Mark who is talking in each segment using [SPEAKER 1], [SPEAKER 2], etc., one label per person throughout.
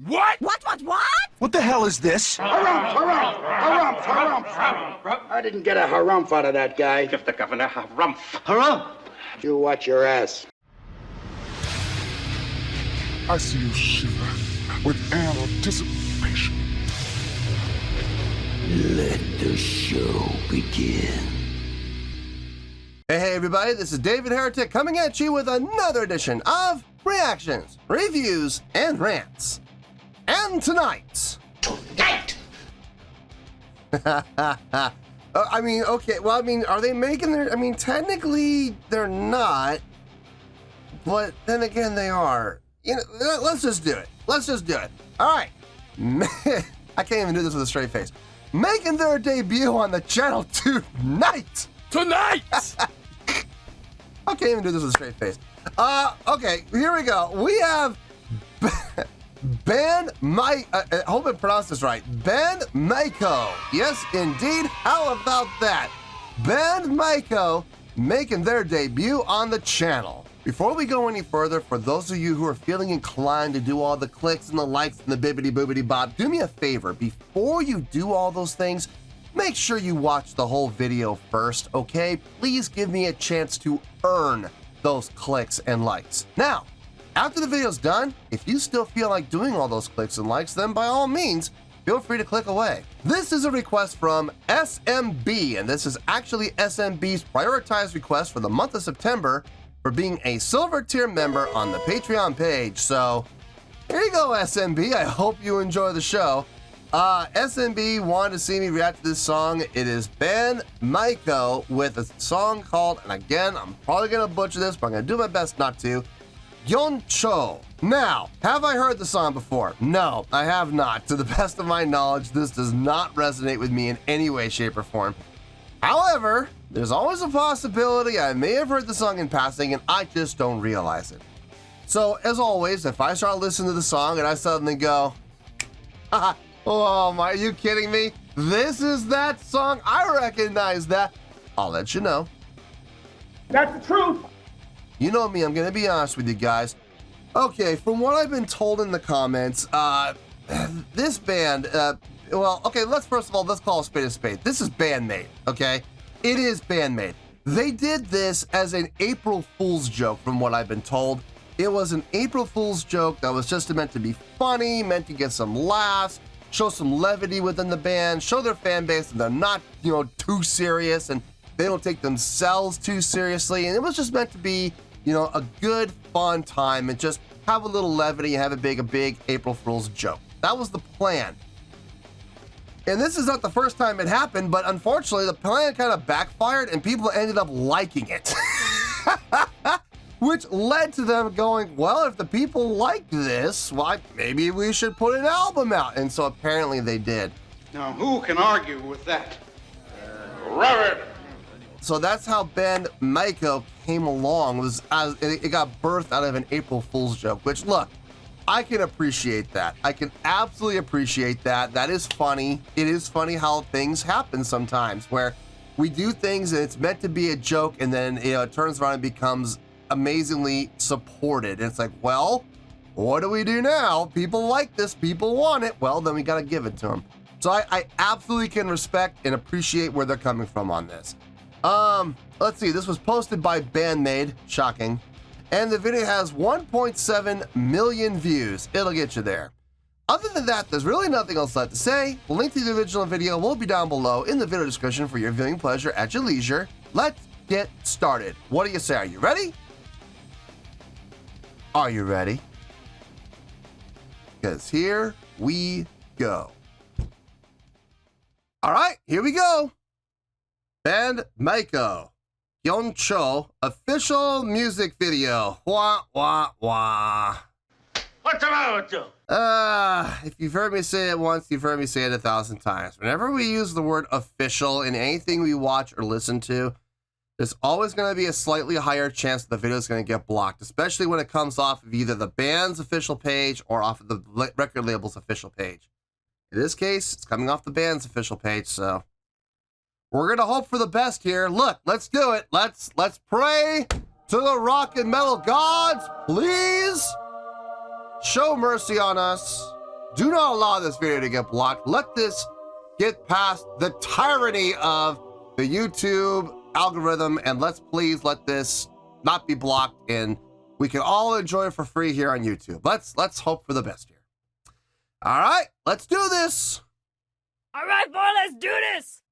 [SPEAKER 1] What?
[SPEAKER 2] What?
[SPEAKER 3] What the hell is this?
[SPEAKER 4] Harumph. I didn't get a harumph out of that guy.
[SPEAKER 5] Give the governor harumph.
[SPEAKER 3] Harumph!
[SPEAKER 4] You watch your ass.
[SPEAKER 1] I see you shiver with anticipation.
[SPEAKER 6] Let the show begin.
[SPEAKER 7] Hey everybody, this is David Heretic coming at you with another edition of Reactions, Reviews, and Rants. And tonight... I mean, okay, well, I mean, are they making their... I mean, technically, they're not. But then again, they are. You know, let's just do it. All right. I can't even do this with a straight face. Making their debut on the channel tonight! I can't even do this with a straight face. Okay, here we go. We have Band-Maid. I hope I pronounced this right. Band-Maiko. Yes, indeed. How about that? Band-Maiko making their debut on the channel. Before we go any further, for those of you who are feeling inclined to do all the clicks and the likes and the bibbity-boobity-bob, do me a favor. Before you do all those things, make sure you watch the whole video first, okay? Please give me a chance to earn those clicks and likes. Now, after the video's done, if you still feel like doing all those clicks and likes, then by all means, feel free to click away. This is a request from SMB, and this is actually SMB's prioritized request for the month of September for being a silver tier member on the Patreon page. So, here you go, SMB. I hope you enjoy the show. SMB wanted to see me react to this song. It is Band-Maiko with a song called, and again, I'm probably gonna butcher this, but I'm gonna do my best not to, Gion-Cho. Now, have I heard the song before? No, I have not. To the best of my knowledge, this does not resonate with me in any way, shape, or form. However, there's always a possibility I may have heard the song in passing and I just don't realize it. So, as always, if I start listening to the song and I suddenly go, haha, oh my, are you kidding me? This is that song, I recognize that, I'll let you know.
[SPEAKER 5] That's the truth.
[SPEAKER 7] You know me, I'm gonna be honest with you guys. Okay, from what I've been told in the comments, this band, well, okay, let's first of all, let's call a spade a spade. This is Band-Maid, okay? It is Band-Maid. They did this as an April Fool's joke from what I've been told. It was an April Fool's joke that was just meant to be funny, meant to get some laughs, show some levity within the band, show their fan base that they're not, you know, too serious and they don't take themselves too seriously. And it was just meant to be, you know, a good, fun time and just have a little levity and have a big April Fool's joke. That was the plan. And this is not the first time it happened, but unfortunately the plan kind of backfired and people ended up liking it. Which led to them going, well, if the people like this, well, maybe we should put an album out. And so apparently they did.
[SPEAKER 4] Now, who can argue with that?
[SPEAKER 5] Robert.
[SPEAKER 7] So that's how Band-Maiko came along. It got birthed out of an April Fool's joke, which, look, I can appreciate that. I can absolutely appreciate that. That is funny. It is funny how things happen sometimes where we do things and it's meant to be a joke and then, you know, it turns around and becomes amazingly supported. And it's like, well, what do we do now? People like this, people want it. Well, then we got to give it to them. So I absolutely can respect and appreciate where they're coming from on this. Let's see, this was posted by Band-Maid, shocking. And the video has 1.7 million views. It'll get you there. Other than that, there's really nothing else left to say. The link to the original video will be down below in the video description for your viewing pleasure at your leisure. Let's get started. What do you say? Are you ready? Are you ready? Because here we go. All right, here we go. Band-Maiko, Gion-Cho official music video. Wah, wah, wah.
[SPEAKER 5] What's the matter with you?
[SPEAKER 7] If you've heard me say it once, you've heard me say it 1,000 times. Whenever we use the word official in anything we watch or listen to, there's always going to be a slightly higher chance that the video is going to get blocked, especially when it comes off of either the band's official page or off of the record label's official page. In this case, it's coming off the band's official page, so we're going to hope for the best here. Look, let's do it. Let's pray to the rock and metal gods. Please show mercy on us. Do not allow this video to get blocked. Let this get past the tyranny of the YouTube algorithm, and let's please let this not be blocked, and we can all enjoy it for free here on YouTube. Let's hope for the best here. All right, let's do this.
[SPEAKER 2] All right, boy, let's do this.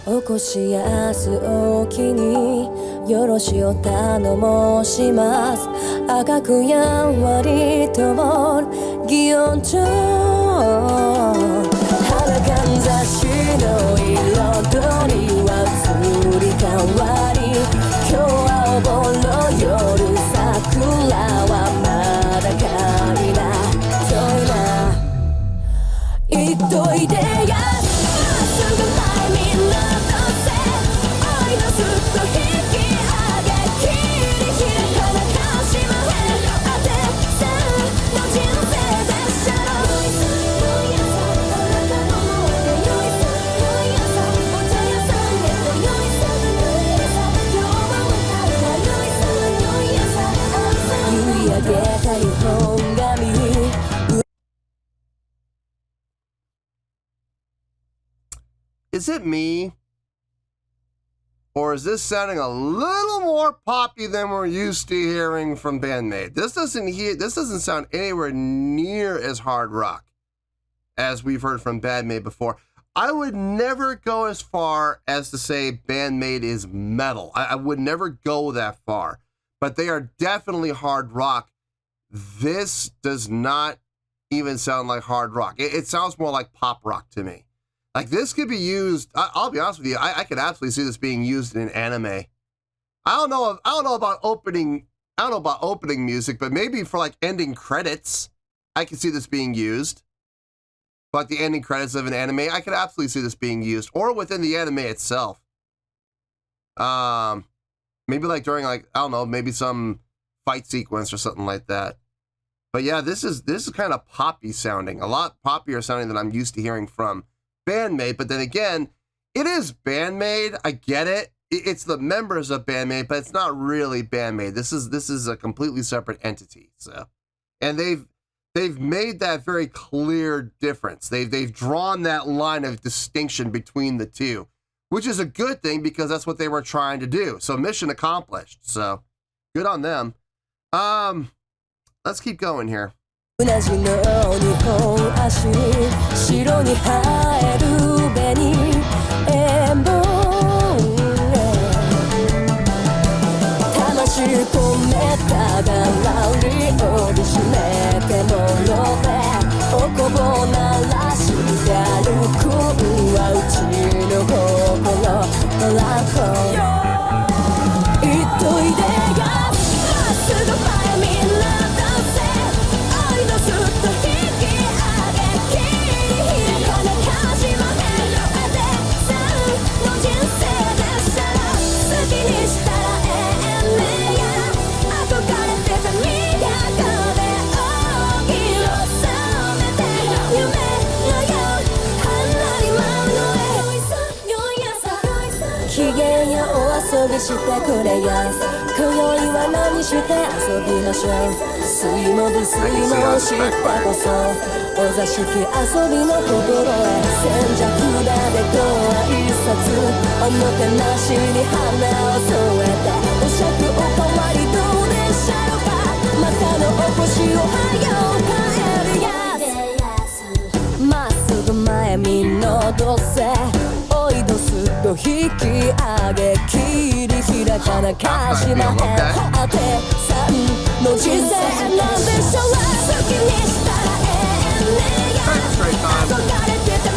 [SPEAKER 3] 起こしやすおきによろしを頼申します赤くやんわりとも擬音調肌かんざしの彩りは移り変わり今日はおぼろ夜桜はまだかりな遠いな言っといてやまっすぐ前みんなずっと引き上げ切り開かなかしまへん当てさの人生でしょよいさあなたの思い出よいさよいさお茶屋さんへとよいさよいさ今日はわかるわよいさよいさ夕焼けた日本髪
[SPEAKER 7] Is it me? Or is this sounding a little more poppy than we're used to hearing from Band-Maid? This doesn't sound anywhere near as hard rock as we've heard from Band-Maid before. I would never go as far as to say Band-Maid is metal. I would never go that far. But they are definitely hard rock. This does not even sound like hard rock. It sounds more like pop rock to me. Like this could be used. I'll be honest with you. I could absolutely see this being used in an anime. I don't know about opening music, but maybe for like ending credits, I could see this being used. Like the ending credits of an anime, I could absolutely see this being used, or within the anime itself. Maybe like during like I don't know, maybe some fight sequence or something like that. But yeah, this is kind of poppy sounding, a lot poppier sounding than I'm used to hearing from Band-Maid. But then again, it is Band-Maid. I get it. It's the members of Band-Maid, but it's not really Band-Maid. This is a completely separate entity. So, and they've made that very clear difference. They've drawn that line of distinction between the two, which is a good thing because that's what they were trying to do. So mission accomplished. So good on them. Let's keep going here.
[SPEAKER 3] 同じの日本足白に生える紅円盤魂込めたがらり帯締めてもろでおこぼ鳴らして歩くはうちの心ラフ言っといでやまっすぐ前みんなずっと引き上げ切り開かなかしまへん当てさんの人生でしたら好きにしたら永遠ねや憧れてた都で扇を覚めて夢のよう離り舞うのへよいさ機嫌やお遊びしてくれや今宵は何して遊びましょう水も無水も知ったこそお座敷遊びの心へ千尺札でご挨拶おもてなしに花を添えてお酌おかわりどうでしょうかまたのお越しをはよ帰るやまっすぐ前見のどせおいどすと引き上げ切り開かなかしまへん当てさんの人生なんでしょう好きにしたら永遠ねや憧れてた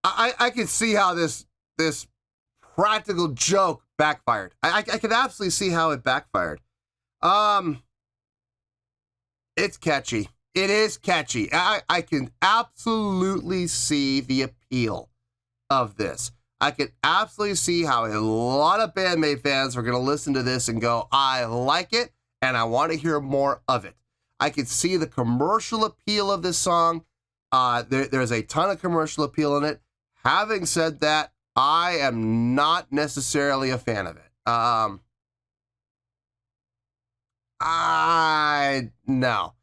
[SPEAKER 7] I can see how this practical joke backfired. I can absolutely see how it backfired. It's catchy. It is catchy. I can absolutely see the appeal of this. I can absolutely see how a lot of Band-Maid fans are going to listen to this and go, I like it, and I want to hear more of it. I can see the commercial appeal of this song. There's a ton of commercial appeal in it. Having said that, I am not necessarily a fan of it. No.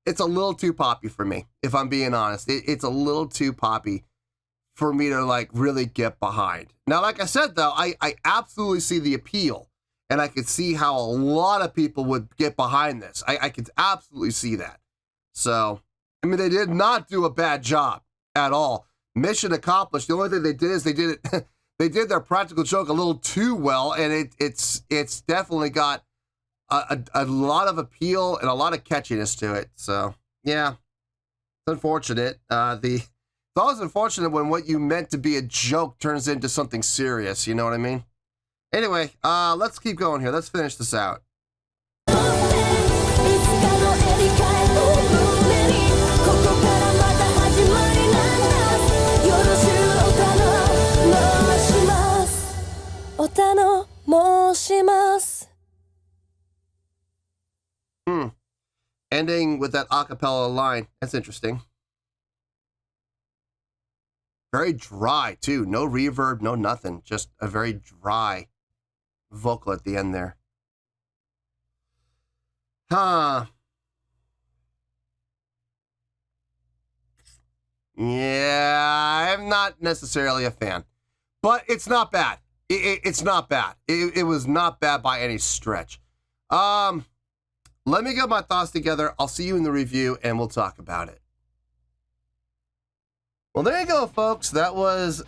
[SPEAKER 7] It's a little too poppy for me, if I'm being honest. It's a little too poppy for me to like really get behind. Now, like I said, though, I absolutely see the appeal, and I could see how a lot of people would get behind this. I could absolutely see that. So, I mean, they did not do a bad job at all. Mission accomplished. The only thing they did is they did their practical joke a little too well, and it's definitely got a lot of appeal and a lot of catchiness to it. So yeah, it's unfortunate. It's always unfortunate when what you meant to be a joke turns into something serious. You know what I mean? Anyway, let's keep going here. Let's finish this out. Ending with that a cappella line. That's interesting. Very dry, too. No reverb, no nothing. Just a very dry vocal at the end there. Huh. Yeah, I'm not necessarily a fan. But it's not bad. It's not bad. It was not bad by any stretch. Let me get my thoughts together. I'll see you in the review, and we'll talk about it. Well, there you go, folks. That was,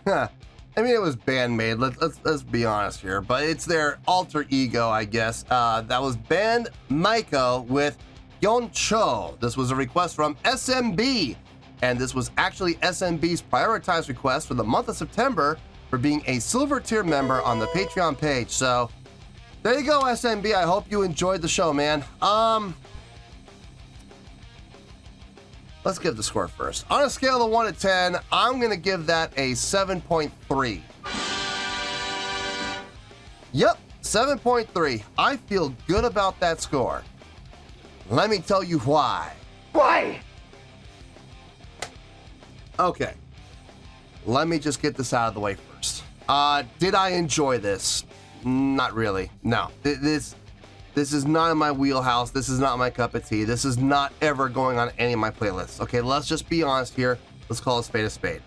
[SPEAKER 7] I mean, it was Band-Maid. Let's be honest here, but it's their alter ego, I guess. That was Band-Maiko with Gion-Cho. This was a request from SMB, and this was actually SMB's prioritized request for the month of September for being a silver tier member on the Patreon page. So there you go, SMB. I hope you enjoyed the show, man. Let's give the score first. On a scale of 1 to 10, I'm going to give that a 7.3. Yep, 7.3. I feel good about that score. Let me tell you why.
[SPEAKER 4] Why?
[SPEAKER 7] Okay. Let me just get this out of the way first. Did I enjoy this? Not really. No. This is not in my wheelhouse. This is not my cup of tea. This is not ever going on any of my playlists. Okay, let's just be honest here. Let's call a spade a spade.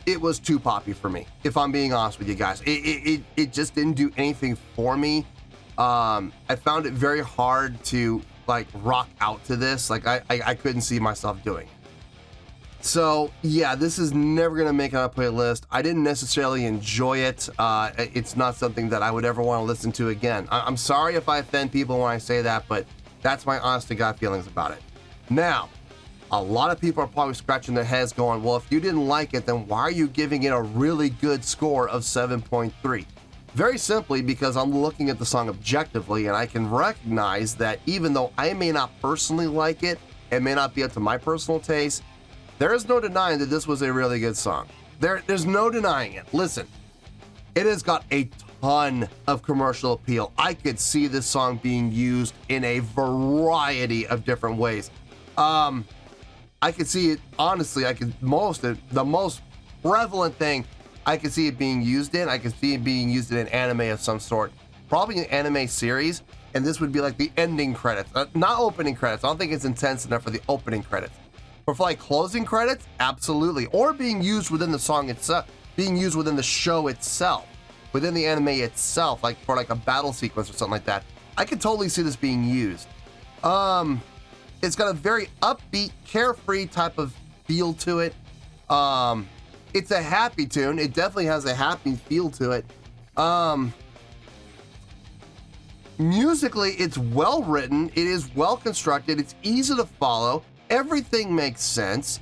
[SPEAKER 7] It was too poppy for me, if I'm being honest with you guys. It just didn't do anything for me. I found it very hard to like rock out to this. Like I couldn't see myself doing it. So yeah, this is never gonna make it on a playlist. I didn't necessarily enjoy it. It's not something that I would ever want to listen to again. I'm sorry if I offend people when I say that, but that's my honest to God feelings about it. Now, a lot of people are probably scratching their heads going, well, if you didn't like it, then why are you giving it a really good score of 7.3? Very simply because I'm looking at the song objectively, and I can recognize that even though I may not personally like it, it may not be up to my personal taste, there is no denying that this was a really good song. There's no denying it. Listen, it has got a ton of commercial appeal. I could see this song being used in a variety of different ways. I could see it, honestly, the most prevalent thing I could see it being used in, I could see it being used in an anime of some sort. Probably an anime series, and this would be like the ending credits. Not opening credits. I don't think it's intense enough for the opening credits. Or for like closing credits, absolutely. Or being used within the song itself, being used within the show itself, within the anime itself, like for like a battle sequence or something like that. I could totally see this being used. It's got a very upbeat, carefree type of feel to it. It's a happy tune. It definitely has a happy feel to it. Musically, it's well written. It is well constructed. It's easy to follow. Everything makes sense.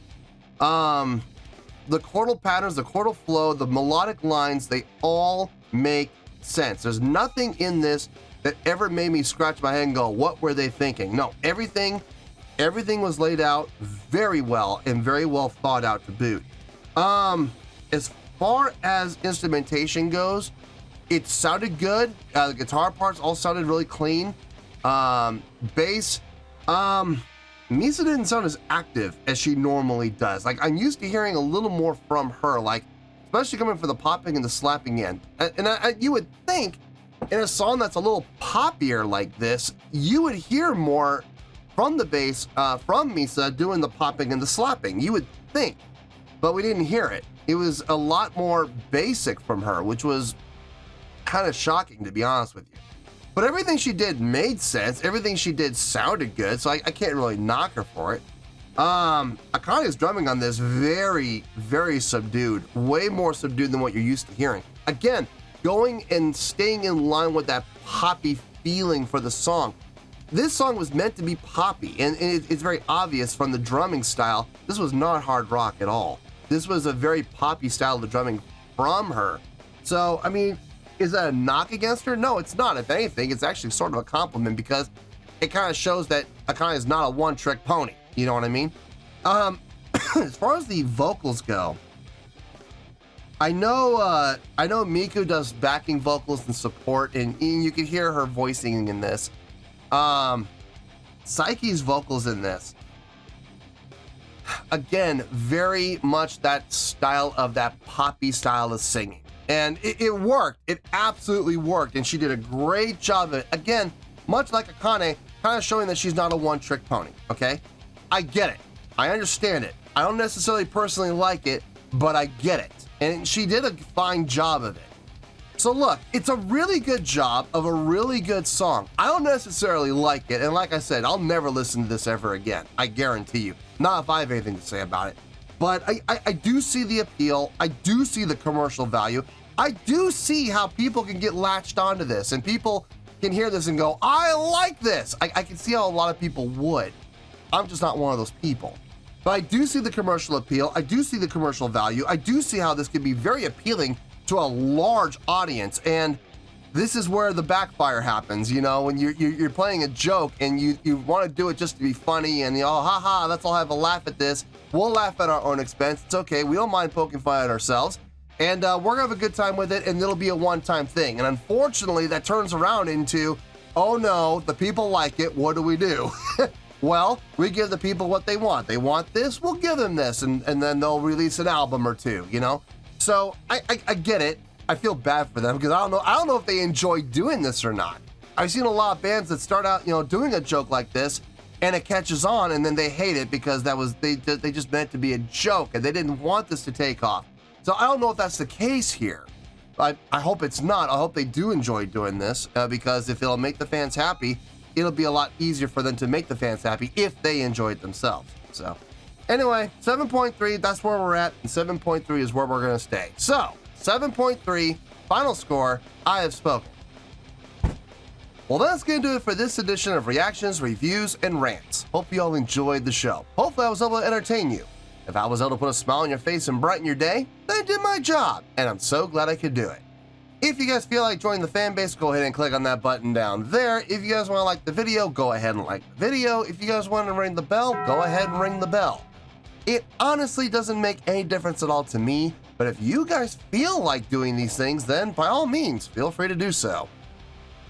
[SPEAKER 7] The chordal patterns, the chordal flow, the melodic lines, they all make sense. There's nothing in this that ever made me scratch my head and go, what were they thinking? No, everything was laid out very well and very well thought out to boot. As far as instrumentation goes, it sounded good. The guitar parts all sounded really clean. Bass, Misa didn't sound as active as she normally does. Like, I'm used to hearing a little more from her, like, especially coming for the popping and the slapping end. And you would think in a song that's a little poppier like this, you would hear more from the bass, from Misa doing the popping and the slapping. You would think, but we didn't hear it. It was a lot more basic from her, which was kind of shocking, to be honest with you. But everything she did made sense. Everything she did sounded good, so I can't really knock her for it. Akane's drumming on this very, very subdued, way more subdued than what you're used to hearing. Again, going and staying in line with that poppy feeling for the song. This song was meant to be poppy, and it's very obvious from the drumming style. This was not hard rock at all. This was a very poppy style of drumming from her. So, I mean, is that a knock against her? No, it's not. If anything, it's actually sort of a compliment because it kind of shows that Akane is not a one-trick pony. You know what I mean? As far as the vocals go, I know Miku does backing vocals and support, and you can hear her voicing in this. Psyche's vocals in this, again, very much that style of that poppy style of singing. And it worked. It absolutely worked. And she did a great job of it. Again, much like Akane, kind of showing that she's not a one-trick pony, okay? I get it. I understand it. I don't necessarily personally like it, but I get it. And she did a fine job of it. So look, it's a really good job of a really good song. I don't necessarily like it. And like I said, I'll never listen to this ever again. I guarantee you. Not if I have anything to say about it. But I do see the appeal. I do see the commercial value. I do see how people can get latched onto this and people can hear this and go, I like this. I can see how a lot of people would. I'm just not one of those people. But I do see the commercial appeal. I do see the commercial value. I do see how this could be very appealing to a large audience. And this is where the backfire happens, you know, when you're playing a joke and you want to do it just to be funny and, you know, haha, let's all have a laugh at this. We'll laugh at our own expense. It's okay. We don't mind poking fun at ourselves. And we're gonna have a good time with it, and it'll be a one-time thing. And unfortunately, that turns around into, oh no, the people like it, what do we do? Well, we give the people what they want. They want this, we'll give them this, and then they'll release an album or two, you know? So I get it. I feel bad for them because I don't know if they enjoy doing this or not. I've seen a lot of bands that start out, you know, doing a joke like this, and it catches on, and then they hate it because they just meant to be a joke, and they didn't want this to take off. So I don't know if that's the case here. I hope it's not. I hope they do enjoy doing this because if it'll make the fans happy, it'll be a lot easier for them to make the fans happy if they enjoy it themselves. So anyway, 7.3, that's where we're at, and 7.3 is where we're going to stay. So 7.3, final score, I have spoken. Well, that's going to do it for this edition of Reactions, Reviews, and Rants. Hope you all enjoyed the show. Hopefully I was able to entertain you. If I was able to put a smile on your face and brighten your day, then I did my job, and I'm so glad I could do it. If you guys feel like joining the fan base, go ahead and click on that button down there. If you guys want to like the video, go ahead and like the video. If you guys want to ring the bell, go ahead and ring the bell. It honestly doesn't make any difference at all to me, but if you guys feel like doing these things, then by all means, feel free to do so.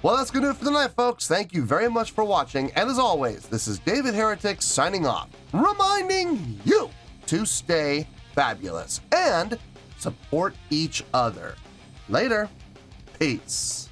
[SPEAKER 7] Well, that's going to do it for tonight, folks. Thank you very much for watching, and as always, this is David Heretic signing off, reminding you to stay fabulous and support each other. Later. Peace.